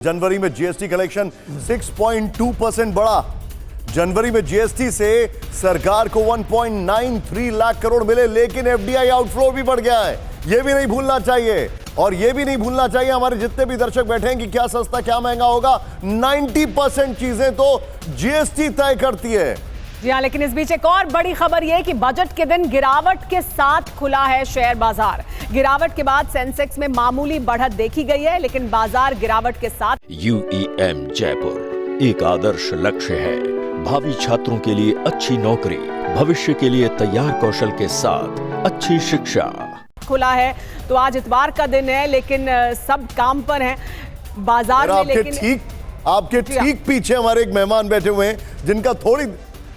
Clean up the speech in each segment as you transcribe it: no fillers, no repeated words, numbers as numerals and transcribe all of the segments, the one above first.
जनवरी में GST collection 6.2% बढ़ा। जनवरी में जीएसटी से सरकार को 1.93 लाख करोड़ मिले, लेकिन एफडीआई आउटफ्लो भी बढ़ गया है। यह भी नहीं भूलना चाहिए, और यह भी नहीं भूलना चाहिए हमारे जितने भी दर्शक बैठे हैं कि क्या सस्ता क्या महंगा होगा। 90% चीजें तो जीएसटी तय करती है। जी हाँ, लेकिन इस बीच एक और बड़ी खबर यह कि बजट के दिन गिरावट के साथ खुला है शेयर बाजार। गिरावट के बाद सेंसेक्स में मामूली बढ़त देखी गई है, लेकिन बाजार गिरावट के साथ। यूईएम जयपुर एक आदर्श लक्ष्य है। भावी छात्रों के लिए अच्छी नौकरी, भविष्य के लिए तैयार कौशल के साथ अच्छी शिक्षा खुला है। तो आज इतवार का दिन है, लेकिन सब काम पर हैं बाजार में। लेकिन आपके ठीक पीछे हमारे एक मेहमान बैठे हुए हैं जिनका थोड़ी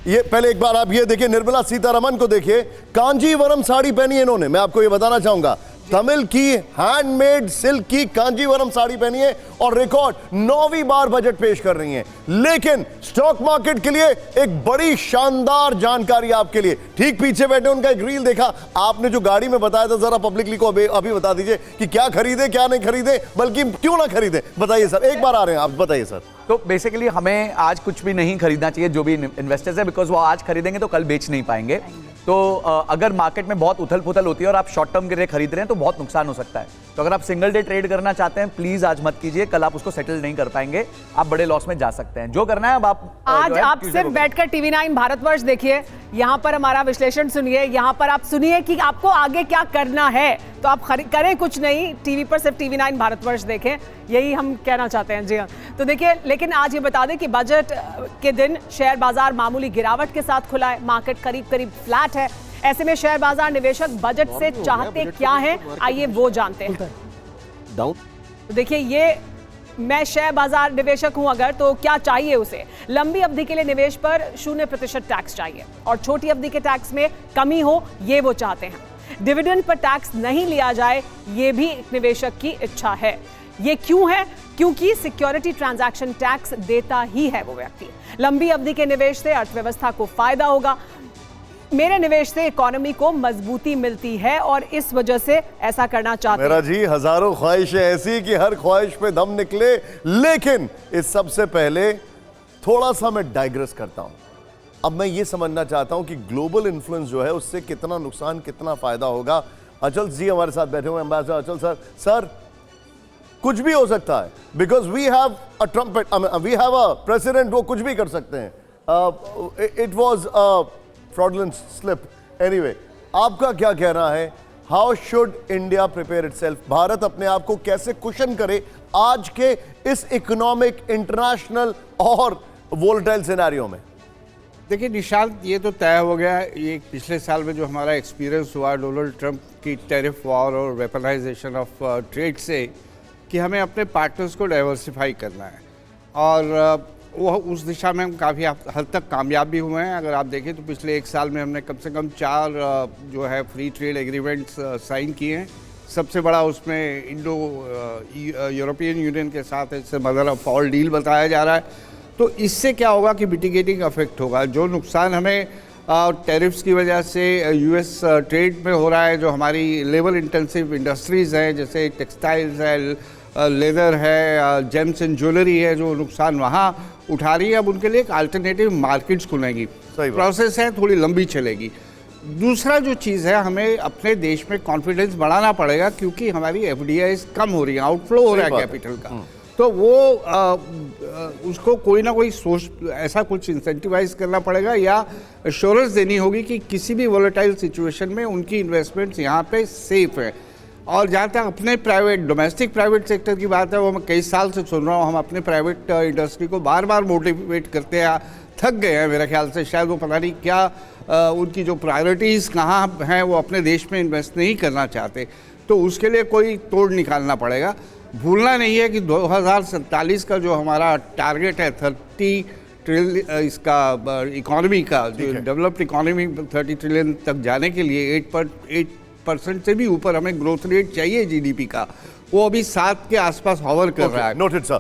ये पहले एक बार आप ये देखिए, निर्मला सीतारमण को देखिए, कांजीवरम साड़ी पहनी है इन्होंने। मैं आपको ये बताना चाहूंगा, तमिल की हैंडमेड सिल्क की कांजीवरम साड़ी पहनी है और रिकॉर्ड 9वीं बार बजट पेश कर रही हैं। लेकिन स्टॉक मार्केट के लिए एक बड़ी शानदार जानकारी आपके लिए। ठीक पीछे बैठे उनका एक रील देखा आपने जो गाड़ी में बताया था, जरा पब्लिकली को अभी बता दीजिए कि क्या खरीदे क्या नहीं खरीदे, बल्कि क्यों ना खरीदे, बताइए सर। एक बार आ रहे हैं आप, बताइए सर। तो बेसिकली हमें आज कुछ भी नहीं खरीदना चाहिए जो भी इन्वेस्टर्स है, बिकॉज वो आज खरीदेंगे तो कल बेच नहीं पाएंगे। तो अगर मार्केट में बहुत उथल पुथल होती है और आप शॉर्ट टर्म के लिए खरीद रहे हैं तो बहुत नुकसान हो सकता है। तो अगर आप सिंगल डे ट्रेड करना चाहते हैं, प्लीज आज मत कीजिए, कल आप उसको सेटल नहीं कर पाएंगे, आप बड़े लॉस में जा सकते हैं। जो करना है अब आप आज आप सिर्फ बैठकर टीवी 9 भारतवर्ष देखिए, यहाँ पर हमारा विश्लेषण सुनिए, यहाँ पर आप सुनिए कि आपको आगे क्या करना है। तो आप करें कुछ नहीं, टीवी पर सिर्फ टीवी 9 भारतवर्ष देखें, यही हम कहना चाहते हैं। जी हाँ, तो देखिए, लेकिन आज ये बता दें कि बजट के दिन शेयर बाजार मामूली गिरावट के साथ खुला है। मार्केट करीब करीब फ्लैट है। ऐसे में शेयर बाजार निवेशक बजट से चाहते क्या है, आइए वो जानते हैं। तो देखिए, ये मैं शेयर बाजार निवेशक हूं अगर, तो क्या चाहिए उसे? लंबी अवधि के लिए निवेश पर 0% टैक्स चाहिए और छोटी अवधि के टैक्स में कमी हो, ये वो चाहते हैं। डिविडेंड पर टैक्स नहीं लिया जाए, ये भी एक निवेशक की इच्छा है। ये क्यों है? क्योंकि सिक्योरिटी ट्रांजैक्शन टैक्स देता ही है वो व्यक्ति। लंबी अवधि के निवेश से अर्थव्यवस्था को फायदा होगा। मेरे निवेश से इकोनॉमी को मजबूती मिलती है और इस वजह से ऐसा करना चाहते हैं। मेरा जी, हजारों ख्वाहिशें ऐसी कि हर ख्वाहिश पे दम निकले, लेकिन इस सबसे पहले थोड़ा सा मैं डाइग्रेस करता हूं। अब मैं ये समझना चाहता हूं कि ग्लोबल इन्फ्लुएंस जो है उससे कितना नुकसान कितना फायदा होगा। अचल जी हमारे साथ बैठे हुए, एम्बेसडर अचल सर। सर, कुछ भी हो सकता है, because we have a trumpet, we have a president, वो कुछ भी कर सकते हैं। It was fraudulent slip. Anyway, आपका क्या कहना है? How should India prepare itself? Bharat अपने आप को कैसे कुशन करे आज के इस इकोनॉमिक, इंटरनेशनल और वोलेटाइल सिनेरियो में? देखिए निशांत, ये तो तय हो गया, ये पिछले साल में जो हमारा एक्सपीरियंस हुआ डोनाल्ड ट्रंप की टैरिफ वॉर और वेपनाइजेशन ऑफ ट्रेड से, कि हमें अपने पार्टनर्स को डाइवर्सिफाई करना है, और वो उस दिशा में हम काफ़ी हद तक कामयाब भी हुए हैं। अगर आप देखें तो पिछले एक साल में हमने कम से कम 4 जो है फ्री ट्रेड एग्रीमेंट्स साइन किए हैं। सबसे बड़ा उसमें इंडो यूरोपियन यूनियन के साथ इससे मदर ऑफ ऑल डील बताया जा रहा है। तो इससे क्या होगा कि मिटिगेटिंग इफेक्ट होगा। जो नुकसान हमें टैरिफ्स की वजह से यूएस ट्रेड में हो रहा है, जो हमारी लेबर इंटेंसिव इंडस्ट्रीज़ हैं जैसे टेक्सटाइल्स है, लेदर है, जेम्स एंड ज्वेलरी है, जो नुकसान वहाँ उठा रही है, अब उनके लिए एक अल्टरनेटिव मार्केट्स खुलेंगी। प्रोसेस है, थोड़ी लंबी चलेगी। दूसरा जो चीज़ है, हमें अपने देश में कॉन्फिडेंस बढ़ाना पड़ेगा, क्योंकि हमारी एफडीआईज कम हो रही है, आउटफ्लो हो रहा है कैपिटल का। तो वो उसको कोई ना कोई सोच, ऐसा कुछ इंसेंटिवाइज करना पड़ेगा या एश्योरेंस देनी होगी कि किसी भी वोलेटाइल सिचुएशन में उनकी इन्वेस्टमेंट्स यहाँ पे सेफ है। और जहाँ तक अपने डोमेस्टिक प्राइवेट सेक्टर की बात है, वो मैं कई साल से सुन रहा हूँ, हम अपने प्राइवेट इंडस्ट्री को बार बार मोटिवेट करते हैं, थक गए हैं मेरे ख्याल से। शायद वो पता नहीं क्या उनकी जो प्रायोरिटीज़ कहाँ हैं, वो अपने देश में इन्वेस्ट नहीं करना चाहते। तो उसके लिए कोई तोड़ निकालना पड़ेगा। भूलना नहीं है कि 2047 का जो हमारा टारगेट है 30 ट्रिलियन इसका इकोनॉमी का, जो डेवलप्ड इकोनॉमी 30 ट्रिलियन तक जाने के लिए 8% से भी ऊपर हमें ग्रोथ रेट चाहिए जीडीपी का। वो अभी 7 के आसपास हॉवर कर रहा है। Noted sir.